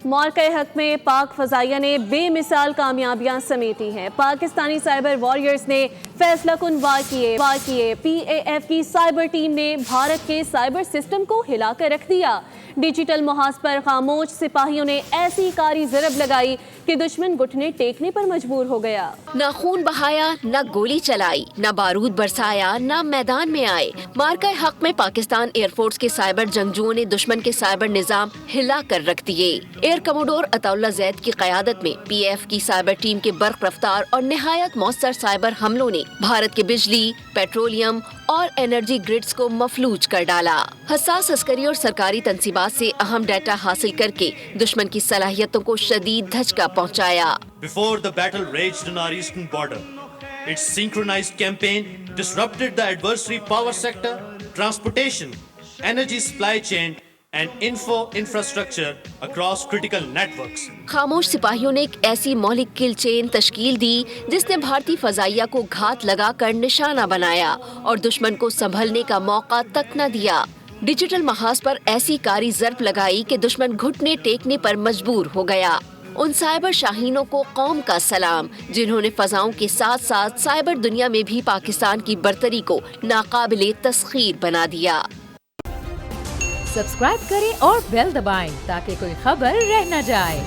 مارکہ حق میں پاک فضائیہ نے بے مثال کامیابیاں سمیٹی ہیں۔ پاکستانی سائبر وارئرز نے فیصلہ کن وار کیے۔ پی اے ایف کی سائبر ٹیم نے بھارت کے سائبر سسٹم کو ہلا کر رکھ دیا۔ ڈیجیٹل محاذ پر خاموش سپاہیوں نے ایسی کاری ضرب لگائی کہ دشمن گھٹنے ٹیکنے پر مجبور ہو گیا۔ نہ خون بہایا، نہ گولی چلائی، نہ بارود برسایا، نہ میدان میں آئے۔ مارکہ حق میں پاکستان ایئر فورس کے سائبر جنگجوؤں نے دشمن کے سائبر نظام ہلا کر رکھ دیے۔ ایئر کموڈور عطا اللہ زید کی قیادت میں پی ایف کی سائبر ٹیم کے برق رفتار اور نہایت مؤثر سائبر حملوں نے بھارت کے بجلی، پیٹرولیم اور انرجی گرڈز کو مفلوج کر ڈالا۔ حساس عسکری اور سرکاری تنصیبات سے اہم ڈیٹا حاصل کر کے دشمن کی صلاحیتوں کو شدید دھچکا پہنچایا۔ Before the battle raged on our eastern border, its synchronized campaign disrupted the adversary power sector, transportation, energy supply chain and infrastructure across critical networks. خاموش سپاہیوں نے ایک ایسی مہلک کل چین تشکیل دی جس نے بھارتی فضائیہ کو گھات لگا کر نشانہ بنایا اور دشمن کو سنبھلنے کا موقع تک نہ دیا۔ ڈیجیٹل محاذ پر ایسی کاری ضرب لگائی کہ دشمن گھٹنے ٹیکنے پر مجبور ہو گیا۔ ان سائبر شاہینوں کو قوم کا سلام جنہوں نے فضاؤں کے ساتھ ساتھ سائبر دنیا میں بھی پاکستان کی برتری کو ناقابل تسخیر بنا دیا۔ سبسکرائب کریں اور بیل دبائیں تاکہ کوئی خبر رہ نہ جائے۔